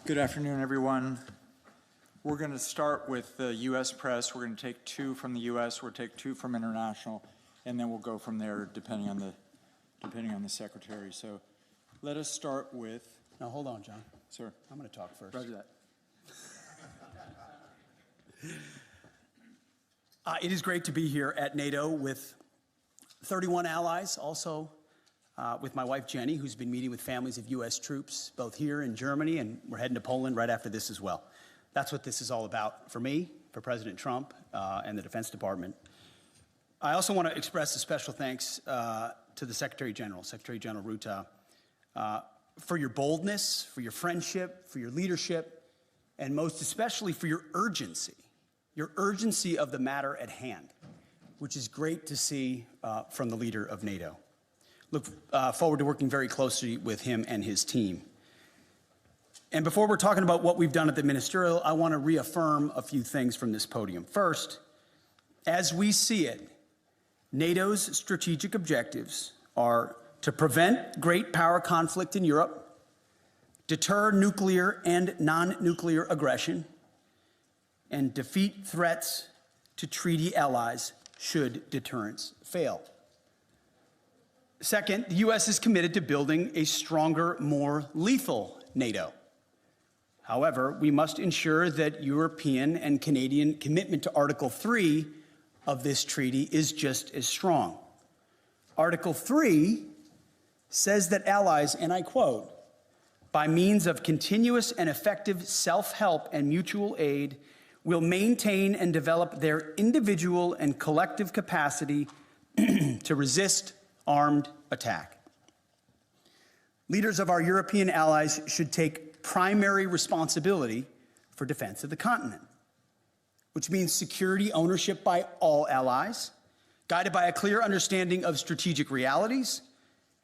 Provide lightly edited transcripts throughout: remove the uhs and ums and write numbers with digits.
Good afternoon, everyone. We're going to start with the U.S. press. We're going to take two from the U.S., we'll take two from international, and then we'll go from there depending on the secretary. So let us start with... Now, hold on, John. Sir. I'm going to talk first. Roger that. It is great to be here at NATO with 31 allies, also with my wife, Jenny, who's been meeting with families of U.S. troops, both here in Germany, and we're heading to Poland right after this as well. That's what this is all about for me, for President Trump, and the Defense Department. I also want to express a special thanks to the Secretary General Rutte, for your boldness, for your friendship, for your leadership, and most especially for your urgency of the matter at hand, which is great to see from the leader of NATO. Look forward to working very closely with him and his team. And before we're talking about what we've done at the Ministerial, I want to reaffirm a few things from this podium. First, as we see it, NATO's strategic objectives are to prevent great power conflict in Europe, deter nuclear and non-nuclear aggression, and defeat threats to treaty allies should deterrence fail. Second, the U.S. is committed to building a stronger, more lethal NATO. However, we must ensure that European and Canadian commitment to Article 3 of this treaty is just as strong. Article 3 says that allies, and I quote, by means of continuous and effective self-help and mutual aid, will maintain and develop their individual and collective capacity to resist armed attack. Leaders of our European allies should take primary responsibility for defense of the continent, which means security ownership by all allies, guided by a clear understanding of strategic realities,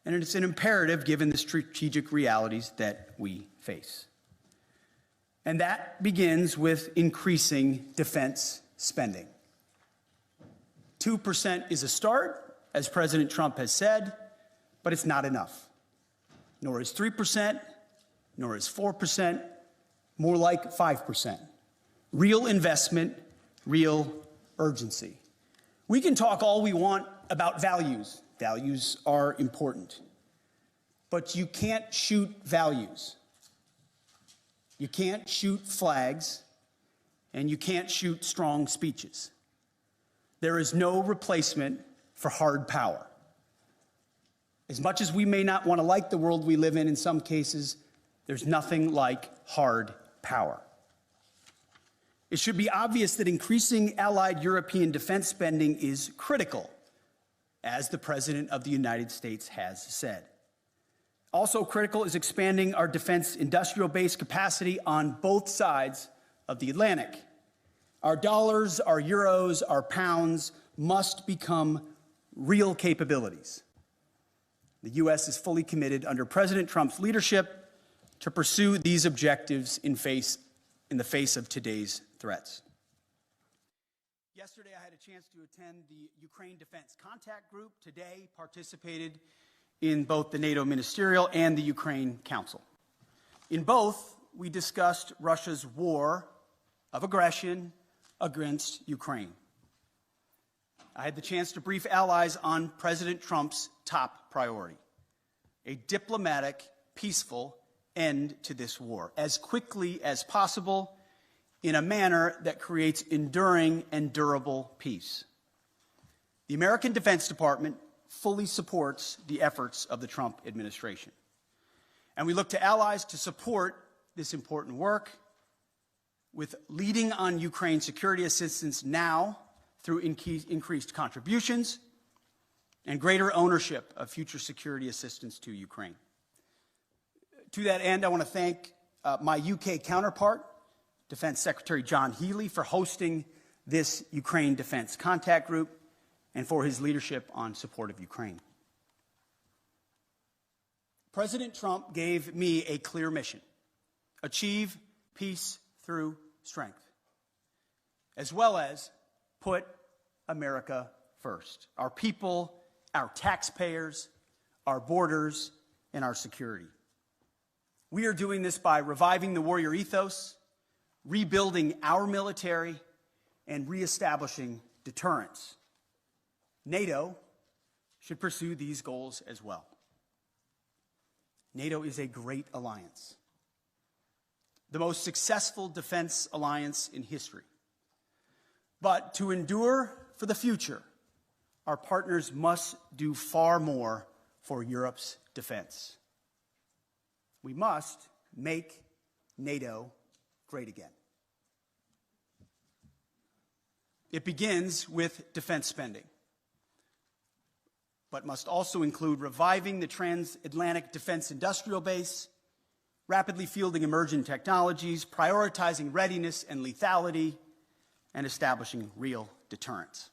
and it's an imperative given the strategic realities that we face. And that begins with increasing defense spending. 2% is a start, as President Trump has said, but it's not enough. Nor is 3%, nor is 4%, more like 5%. Real investment, real urgency. We can talk all we want about values. Values are important. But you can't shoot values. You can't shoot flags, and you can't shoot strong speeches. There is no replacement for hard power. As much as we may not want to like the world we live in some cases, there's nothing like hard power. It should be obvious that increasing allied European defense spending is critical, as the President of the United States has said. Also critical is expanding our defense industrial base capacity on both sides of the Atlantic. Our dollars, our euros, our pounds must become real capabilities. The U.S. is fully committed under President Trump's leadership to pursue these objectives in the face of today's threats. Yesterday, I had a chance to attend the Ukraine Defense Contact Group. Today, participated in both the NATO Ministerial and the Ukraine Council. In both, we discussed Russia's war of aggression against Ukraine. I had the chance to brief allies on President Trump's top priority, a diplomatic, peaceful end to this war, as quickly as possible, in a manner that creates enduring and durable peace. The American Defense Department fully supports the efforts of the Trump administration. And we look to allies to support this important work with leading on Ukraine security assistance now through increased contributions and greater ownership of future security assistance to Ukraine. To that end, I want to thank my UK counterpart, Defense Secretary John Healey, for hosting this Ukraine Defense Contact Group and for his leadership on support of Ukraine. President Trump gave me a clear mission: achieve peace through strength, as well as put America first. Our people, our taxpayers, our borders, and our security. We are doing this by reviving the warrior ethos, rebuilding our military, and reestablishing deterrence. NATO should pursue these goals as well. NATO is a great alliance, the most successful defense alliance in history. But to endure for the future, our partners must do far more for Europe's defense. We must make NATO great again. It begins with defense spending, but must also include reviving the Transatlantic defense industrial base, rapidly fielding emerging technologies, prioritizing readiness and lethality, and establishing real deterrence.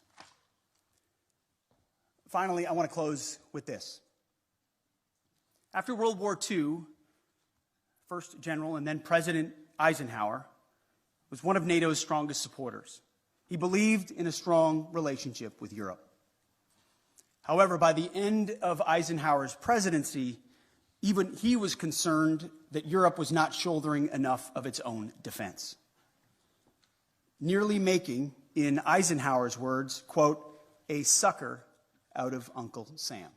Finally, I want to close with this. After World War II, first General and then President Eisenhower was one of NATO's strongest supporters. He believed in a strong relationship with Europe. However, by the end of Eisenhower's presidency, even he was concerned that Europe was not shouldering enough of its own defense, nearly making, in Eisenhower's words, quote, a sucker out of Uncle Sam.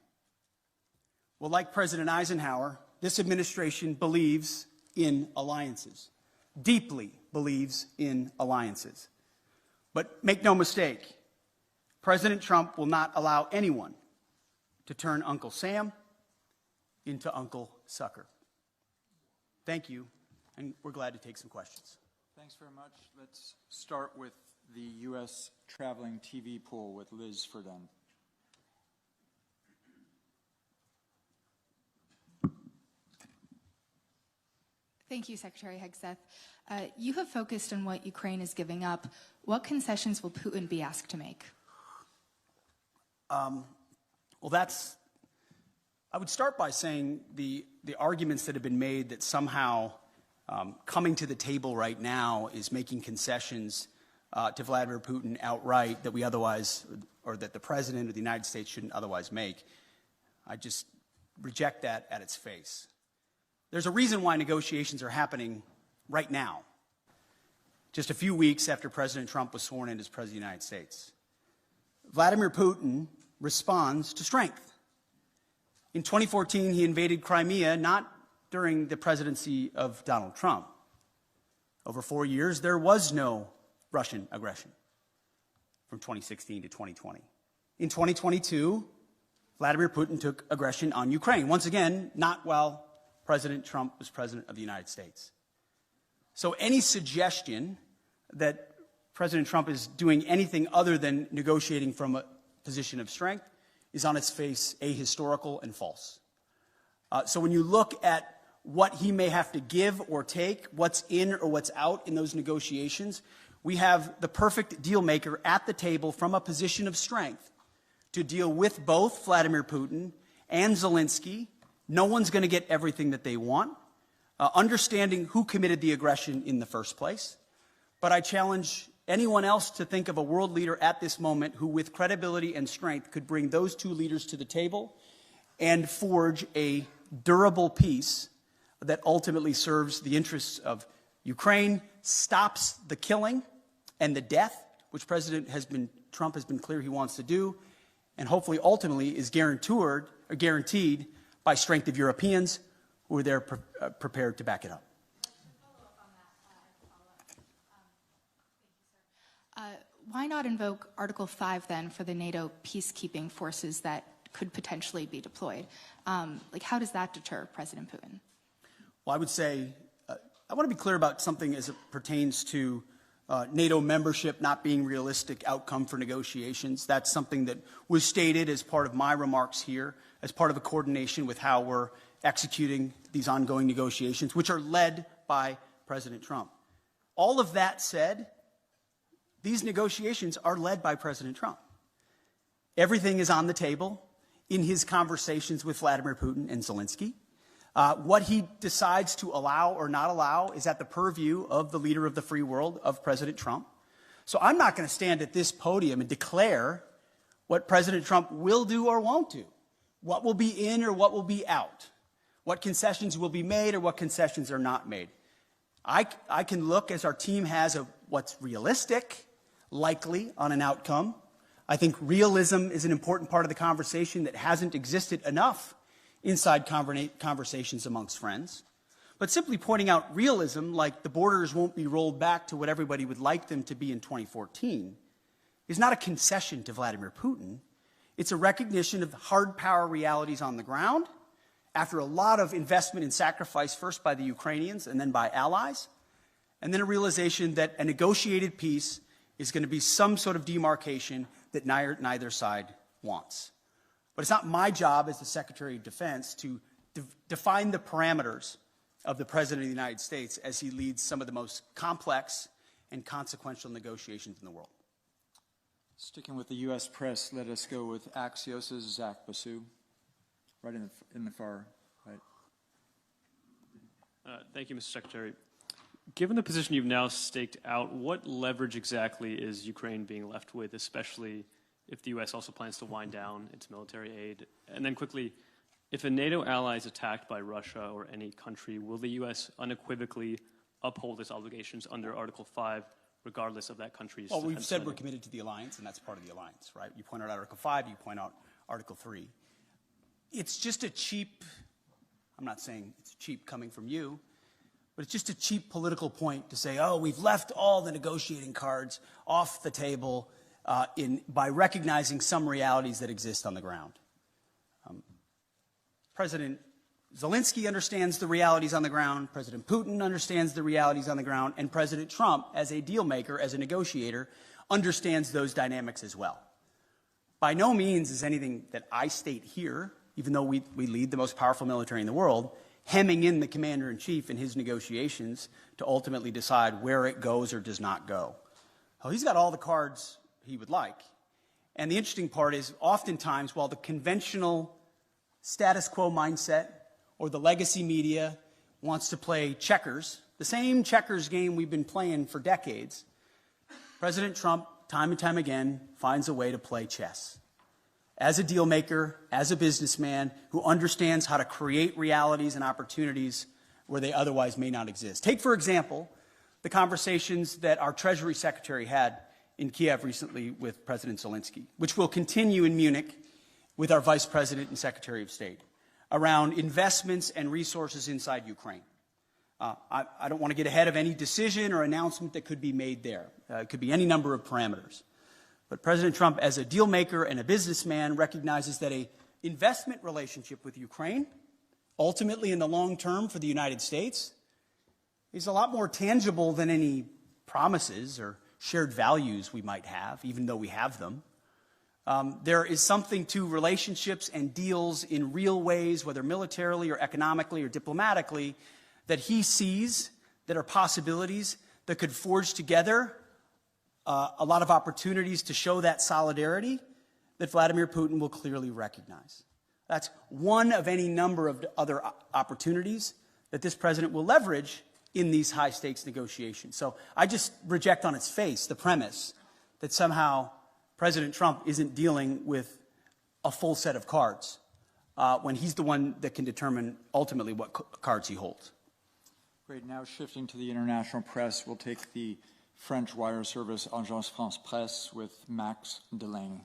Well, like President Eisenhower, this administration believes in alliances, deeply believes in alliances. But make no mistake, President Trump will not allow anyone to turn Uncle Sam into Uncle Sucker. Thank you, and we're glad to take some questions. Thanks very much. Let's start with the U.S. traveling TV pool with Liz Ferdun. Thank you, Secretary Hegseth. You have focused on what Ukraine is giving up. What concessions will Putin be asked to make? Well, I would start by saying the arguments that have been made that somehow coming to the table right now is making concessions to Vladimir Putin outright that we otherwise, or that the President of the United States shouldn't otherwise make. I just reject that at its face. There's a reason why negotiations are happening right now, just a few weeks after President Trump was sworn in as President of the United States. Vladimir Putin responds to strength. In 2014, he invaded Crimea, not during the presidency of Donald Trump. Over 4 years, there was no Russian aggression from 2016 to 2020. In 2022, Vladimir Putin took aggression on Ukraine. Once again, not while President Trump was President of the United States. So any suggestion that President Trump is doing anything other than negotiating from a position of strength is on its face ahistorical and false. So when you look at what he may have to give or take, what's in or what's out in those negotiations, we have the perfect deal maker at the table from a position of strength to deal with both Vladimir Putin and Zelensky. No one's going to get everything that they want, understanding who committed the aggression in the first place. But I challenge anyone else to think of a world leader at this moment who, with credibility and strength, could bring those two leaders to the table and forge a durable peace that ultimately serves the interests of Ukraine, stops the killing and the death, which Trump has been clear he wants to do, and hopefully ultimately is guaranteed by strength of Europeans who are there prepared to back it up. Why not invoke Article 5 then for the NATO peacekeeping forces that could potentially be deployed? How does that deter President Putin? Well, I would say, I want to be clear about something as it pertains to NATO membership not being realistic outcome for negotiations. That's something that was stated as part of my remarks here, as part of a coordination with how we're executing these ongoing negotiations, which are led by President Trump. All of that said, these negotiations are led by President Trump. Everything is on the table in his conversations with Vladimir Putin and Zelensky. What he decides to allow or not allow is at the purview of the leader of the free world, of President Trump. So I'm not going to stand at this podium and declare what President Trump will do or won't do, what will be in or what will be out. what concessions will be made or what concessions are not made. I can look, as our team has, of what's realistic, likely on an outcome. I think realism is an important part of the conversation that hasn't existed enough inside conversations amongst friends. But simply pointing out realism, like the borders won't be rolled back to what everybody would like them to be in 2014, is not a concession to Vladimir Putin. It's a recognition of hard power realities on the ground after a lot of investment and sacrifice, first by the Ukrainians and then by allies, and then a realization that a negotiated peace is going to be some sort of demarcation that neither side wants. But it's not my job as the Secretary of Defense to define the parameters of the President of the United States as he leads some of the most complex and consequential negotiations in the world. Sticking with the U.S. press, let us go with Axios' Zach Basu, right in the far right. Thank you, Mr. Secretary. Given the position you've now staked out, what leverage exactly is Ukraine being left with, especially if the U.S. also plans to wind down its military aid? And then quickly, if a NATO ally is attacked by Russia or any country, will the U.S. unequivocally uphold its obligations under Article 5, regardless of that country's Well, we've defense said spending? we're committed to the alliance, and that's part of the alliance, right? You point out Article 5, you point out Article 3. It's just a cheap, I'm not saying it's cheap coming from you, but it's just a cheap political point to say, oh, we've left all the negotiating cards off the table by recognizing some realities that exist on the ground. President Zelensky understands the realities on the ground, President Putin understands the realities on the ground, and President Trump, as a deal maker, as a negotiator, understands those dynamics as well. By no means is anything that I state here, even though we lead the most powerful military in the world, hemming in the commander-in-chief in his negotiations to ultimately decide where it goes or does not go. Well, he's got all the cards he would like. And the interesting part is, oftentimes, while the conventional status quo mindset or the legacy media wants to play checkers, the same checkers game we've been playing for decades, President Trump, time and time again, finds a way to play chess. As a deal maker, as a businessman who understands how to create realities and opportunities where they otherwise may not exist. Take, for example, the conversations that our Treasury Secretary had in Kiev recently with President Zelensky, which will continue in Munich with our Vice President and Secretary of State, around investments and resources inside Ukraine. I don't want to get ahead of any decision or announcement that could be made there. It could be any number of parameters. But President Trump, as a deal maker and a businessman, recognizes that an investment relationship with Ukraine, ultimately in the long term for the United States, is a lot more tangible than any promises or shared values we might have, even though we have them. There is something to relationships and deals in real ways, whether militarily or economically or diplomatically, that he sees that are possibilities that could forge together a lot of opportunities to show that solidarity that Vladimir Putin will clearly recognize. That's one of any number of other opportunities that this president will leverage in these high-stakes negotiations. So I just reject on its face the premise that somehow President Trump isn't dealing with a full set of cards when he's the one that can determine ultimately what cards he holds. Great. Now shifting to the international press, we'll take the French wire service Agence France Presse with Max Delaney.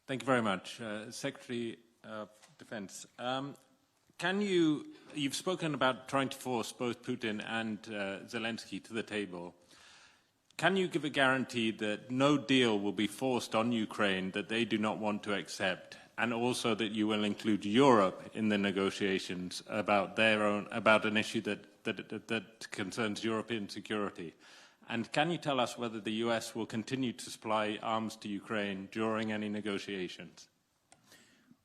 Thank you very much. Secretary of Defense, you've spoken about trying to force both Putin and Zelensky to the table. Can you give a guarantee that no deal will be forced on Ukraine that they do not want to accept, and also that you will include Europe in the negotiations about an issue that concerns European security? And can you tell us whether the US will continue to supply arms to Ukraine during any negotiations?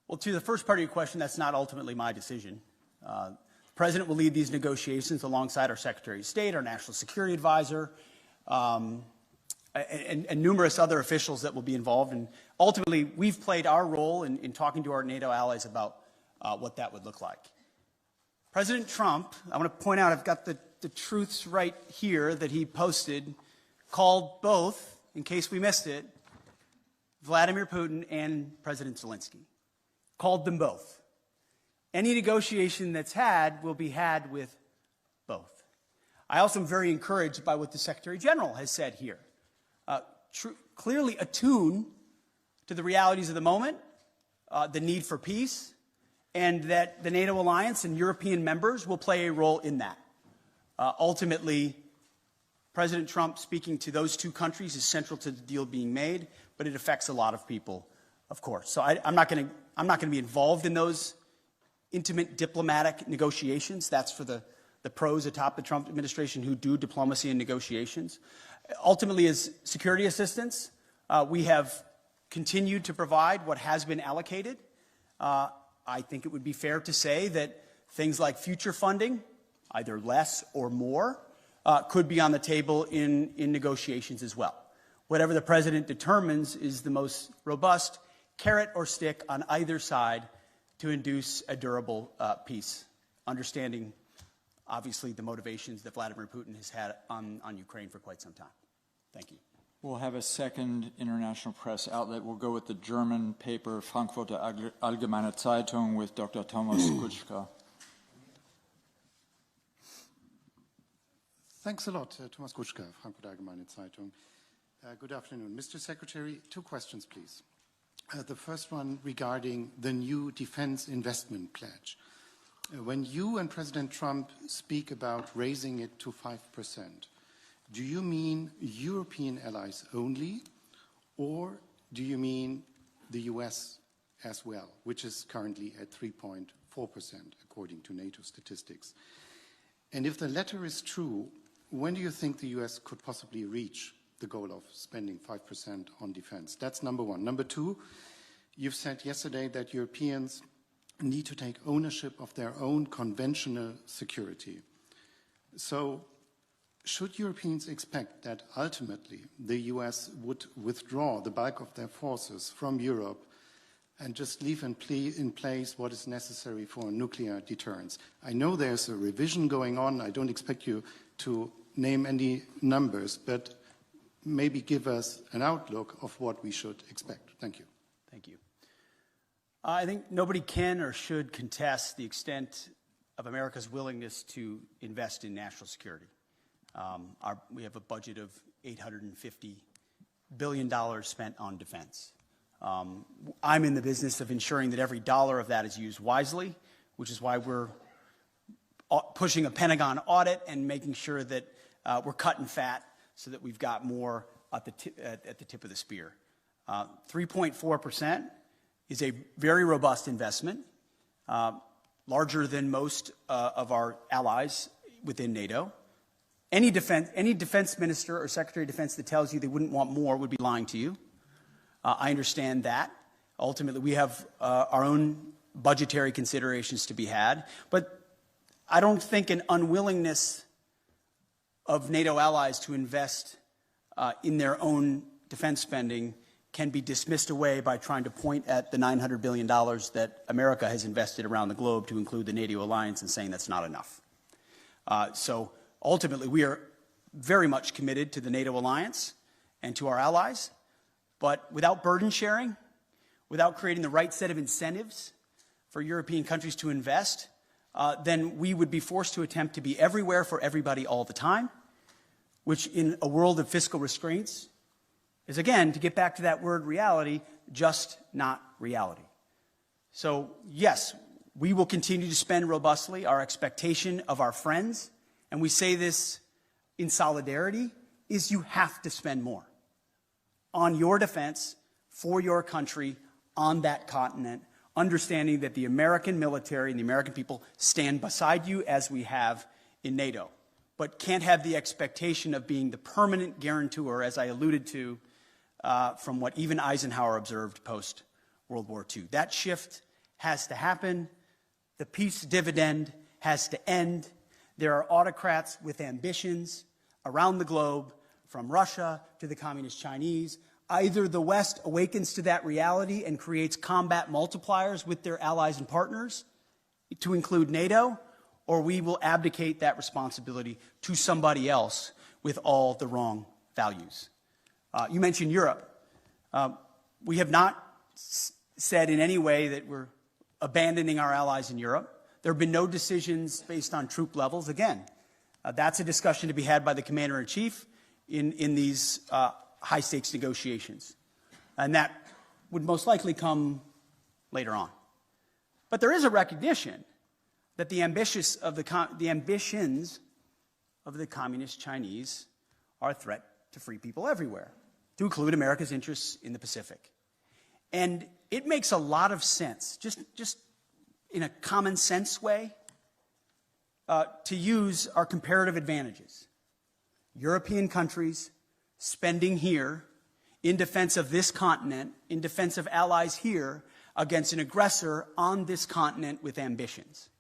Well, to the first part of your question, that's not ultimately my decision. The President will lead these negotiations alongside our Secretary of State, our National Security Advisor, and numerous other officials that will be involved. And ultimately, we've played our role in talking to our NATO allies about what that would look like. President Trump, I want to point out, I've got the truths right here that he posted called both, in case we missed it, Vladimir Putin and President Zelensky. Called them both. Any negotiation that's had will be had with both. I also am very encouraged by what the Secretary General has said here. Clearly attuned to the realities of the moment, the need for peace, and that the NATO alliance and European members will play a role in that. Ultimately, President Trump speaking to those two countries is central to the deal being made, but it affects a lot of people, of course. So I'm not going to be involved in those intimate diplomatic negotiations. That's for the pros atop the Trump administration who do diplomacy and negotiations. Ultimately, as security assistance, we have continued to provide what has been allocated. I think it would be fair to say that things like future funding, either less or more, could be on the table in negotiations as well. Whatever the president determines is the most robust carrot or stick on either side to induce a durable peace, understanding, obviously, the motivations that Vladimir Putin has had on Ukraine for quite some time. Thank you. We'll have a second international press outlet. We'll go with the German paper Frankfurter Allgemeine Zeitung with Dr. Thomas Kutschka. Thanks a lot, Thomas Kutschka, Frankfurter Allgemeine Zeitung. Good afternoon. Mr. Secretary, 2 questions, please. The first one regarding the new defense investment pledge. When you and President Trump speak about raising it to 5%, do you mean European allies only, or do you mean the US as well, which is currently at 3.4% according to NATO statistics? And if the latter is true, when do you think the US could possibly reach the goal of spending 5% on defense? That's number one. Number two, you've said yesterday that Europeans need to take ownership of their own conventional security. So should Europeans expect that ultimately the US would withdraw the bulk of their forces from Europe and just leave in place what is necessary for nuclear deterrence? I know there's a revision going on. I don't expect you to name any numbers, but maybe give us an outlook of what we should expect. Thank you. Thank you. I think nobody can or should contest the extent of America's willingness to invest in national security. We have a budget of $850 billion spent on defense. I'm in the business of ensuring that every dollar of that is used wisely, which is why we're pushing a Pentagon audit and making sure that we're cutting fat so that we've got more at the tip of the spear. 3.4% is a very robust investment, larger than most of our allies within NATO. Any defense minister or secretary of defense that tells you they wouldn't want more would be lying to you. I understand that. Ultimately, we have our own budgetary considerations to be had. But I don't think an unwillingness of NATO allies to invest in their own defense spending can be dismissed away by trying to point at the $900 billion that America has invested around the globe to include the NATO alliance and saying that's not enough. So ultimately, we are very much committed to the NATO alliance and to our allies, but without burden sharing, without creating the right set of incentives for European countries to invest, then we would be forced to attempt to be everywhere for everybody all the time, which in a world of fiscal restraints is, again, to get back to that word reality, just not reality. So yes, we will continue to spend robustly. Our expectation of our friends, and we say this in solidarity, is you have to spend more on your defense, for your country, on that continent, understanding that the American military and the American people stand beside you as we have in NATO, but can't have the expectation of being the permanent guarantor, as I alluded to, from what even Eisenhower observed post-World War II. That shift has to happen. The peace dividend has to end. There are autocrats with ambitions around the globe, from Russia to the Communist Chinese. Either the West awakens to that reality and creates combat multipliers with their allies and partners, to include NATO, or we will abdicate that responsibility to somebody else with all the wrong values. You mentioned Europe. We have not said in any way that we're abandoning our allies in Europe. There have been no decisions based on troop levels. Again, that's a discussion to be had by the commander-in-chief in these high-stakes negotiations. And that would most likely come later on. But there is a recognition that the ambitions of the communist Chinese are a threat to free people everywhere, to include America's interests in the Pacific. And it makes a lot of sense, just in a common sense way, to use our comparative advantages. European countries spending here in defense of this continent, in defense of allies here, against an aggressor on this continent with ambitions.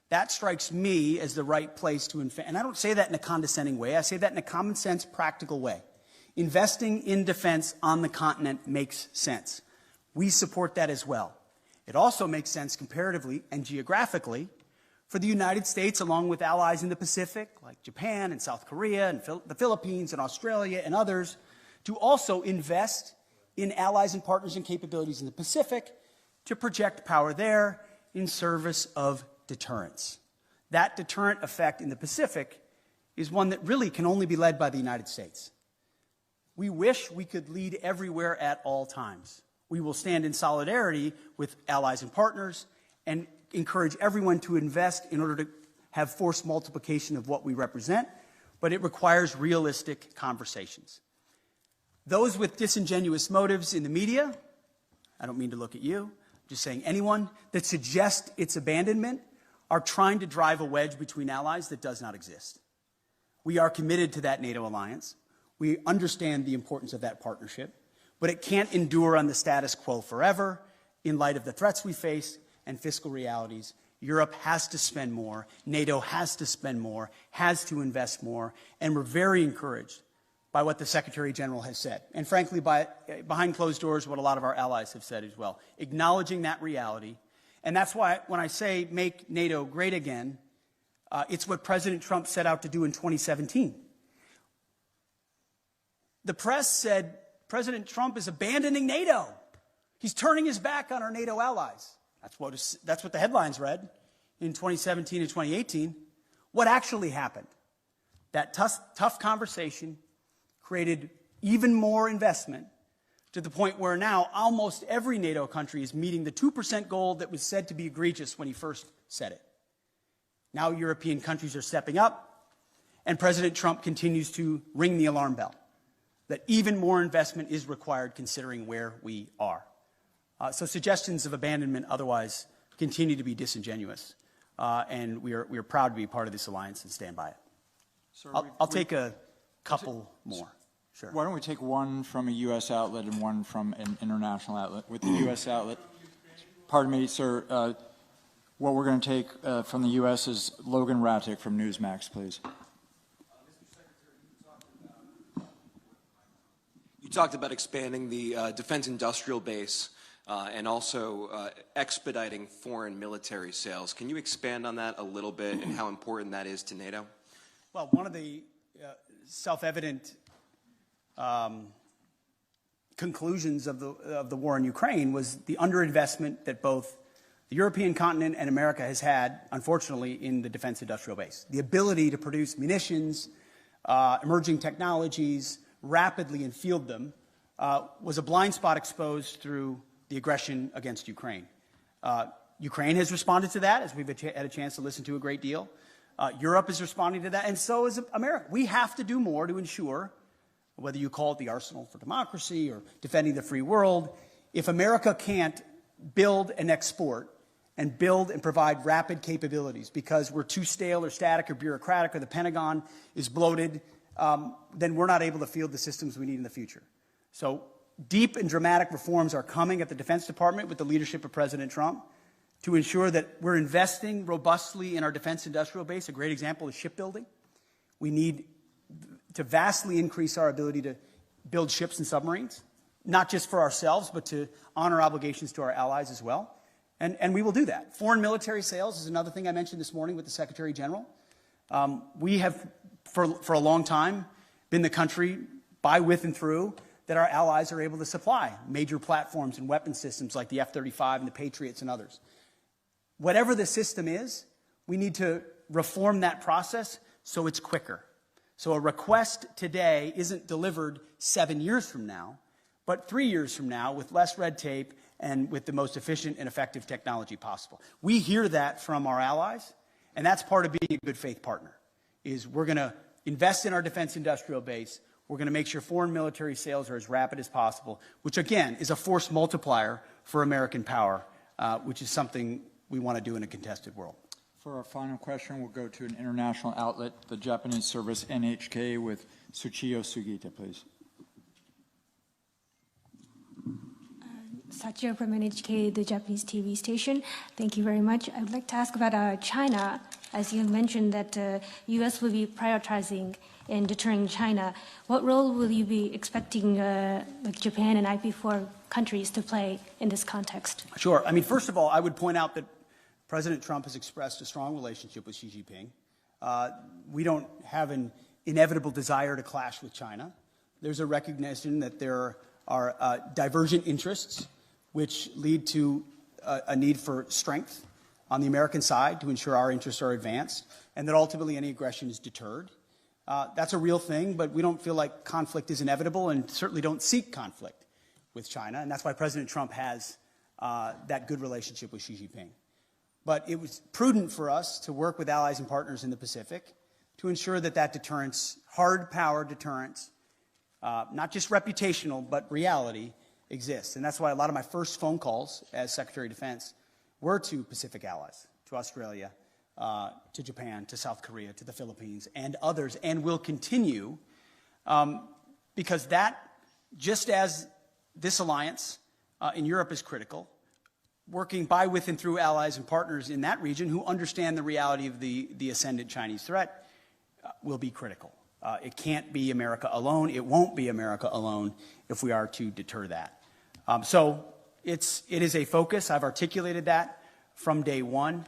That strikes me as the right place to invest. And I don't say that in a condescending way. I say that in a common sense, practical way. Investing in defense on the continent makes sense. We support that as well. It also makes sense comparatively and geographically for the United States, along with allies in the Pacific, like Japan and South Korea and the Philippines and Australia and others, to also invest in allies and partners and capabilities in the Pacific to project power there in service of deterrence. That deterrent effect in the Pacific is one that really can only be led by the United States. We wish we could lead everywhere at all times. We will stand in solidarity with allies and partners and encourage everyone to invest in order to have force multiplication of what we represent, but it requires realistic conversations. Those with disingenuous motives in the media, I don't mean to look at you, I'm just saying anyone that suggests its abandonment are trying to drive a wedge between allies that does not exist. We are committed to that NATO alliance. We understand the importance of that partnership, but it can't endure on the status quo forever in light of the threats we face and fiscal realities. Europe has to spend more, NATO has to spend more, has to invest more, and we're very encouraged by what the Secretary General has said, and frankly, behind closed doors, what a lot of our allies have said as well, acknowledging that reality. And that's why when I say make NATO great again, it's what President Trump set out to do in 2017. The press said President Trump is abandoning NATO. He's turning his back on our NATO allies. That's what the headlines read in 2017 and 2018. What actually happened? That tough conversation created even more investment to the point where now almost every NATO country is meeting the 2% goal that was said to be egregious when he first said it. Now European countries are stepping up, and President Trump continues to ring the alarm bell that even more investment is required considering where we are. So suggestions of abandonment otherwise continue to be disingenuous, and we are proud to be part of this alliance and stand by it. Sir, I'll take a couple more. Sure. Why don't we take one from a U.S. outlet and one from an international outlet? With the U.S. outlet, pardon me, sir, what we're going to take from the U.S. is Logan Rutte from Newsmax, please. You talked about expanding the defense industrial base and also expediting foreign military sales. Can you expand on that a little bit and how important that is to NATO? Well, one of the self-evident conclusions of the war in Ukraine was the underinvestment that both the European continent and America has had, unfortunately, in the defense industrial base. The ability to produce munitions, emerging technologies, rapidly and field them was a blind spot exposed through the aggression against Ukraine. Ukraine has responded to that, as we've had a chance to listen to a great deal. Europe is responding to that, and so is America. We have to do more to ensure, whether you call it the arsenal for democracy or defending the free world, if America can't build and export and build and provide rapid capabilities because we're too stale or static or bureaucratic or the Pentagon is bloated, then we're not able to field the systems we need in the future. So deep and dramatic reforms are coming at the Defense Department with the leadership of President Trump to ensure that we're investing robustly in our defense industrial base. A great example is shipbuilding. We need to vastly increase our ability to build ships and submarines, not just for ourselves, but to honor obligations to our allies as well. And we will do that. Foreign military sales is another thing I mentioned this morning with the Secretary General. We have, for a long time, been the country by, with, and through that our allies are able to supply major platforms and weapon systems like the F-35 and the Patriots and others. Whatever the system is, we need to reform that process so it's quicker. So a request today isn't delivered 7 years from now, but 3 years from now with less red tape and with the most efficient and effective technology possible. We hear that from our allies, and that's part of being a good faith partner, is we're going to invest in our defense industrial base. We're going to make sure foreign military sales are as rapid as possible, which again is a force multiplier for American power, which is something we want to do in a contested world. For our final question, we'll go to an international outlet, the Japanese service NHK, with Tsuchiyo Sugita, please. Sachio from NHK, the Japanese TV station. Thank you very much. I would like to ask about China. As you mentioned that U.S. will be prioritizing in deterring China. What role will you be expecting like Japan and IP4 countries to play in this context? Sure. I mean, first of all, I would point out that President Trump has expressed a strong relationship with Xi Jinping. We don't have an inevitable desire to clash with China. There's a recognition that there are divergent interests which lead to a need for strength on the American side to ensure our interests are advanced, and that ultimately any aggression is deterred. That's a real thing, but we don't feel like conflict is inevitable and certainly don't seek conflict with China, and that's why President Trump has that good relationship with Xi Jinping. But it was prudent for us to work with allies and partners in the Pacific to ensure that that deterrence, hard power deterrence, not just reputational, but reality, exists. And that's why a lot of my first phone calls as Secretary of Defense were to Pacific allies, to Australia, to Japan, to South Korea, to the Philippines, and others, and will continue, because that, just as this alliance in Europe is critical, working by, with, and through allies and partners in that region who understand the reality of the ascendant Chinese threat will be critical. It can't be America alone. It won't be America alone if we are to deter that. So it is a focus. I've articulated that from day one.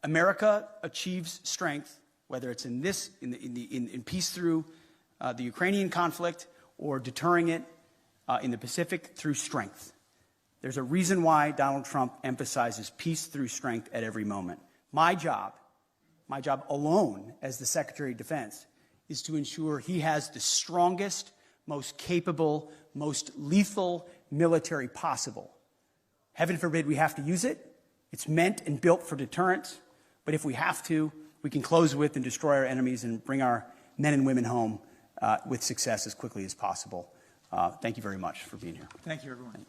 America achieves strength, whether it's in peace through the Ukrainian conflict or deterring it in the Pacific through strength. There's a reason why Donald Trump emphasizes peace through strength at every moment. My job alone as the Secretary of Defense is to ensure he has the strongest, most capable, most lethal military possible. Heaven forbid we have to use it. It's meant and built for deterrence. But if we have to, we can close with and destroy our enemies and bring our men and women home with success as quickly as possible. Thank you very much for being here. Thank you, everyone.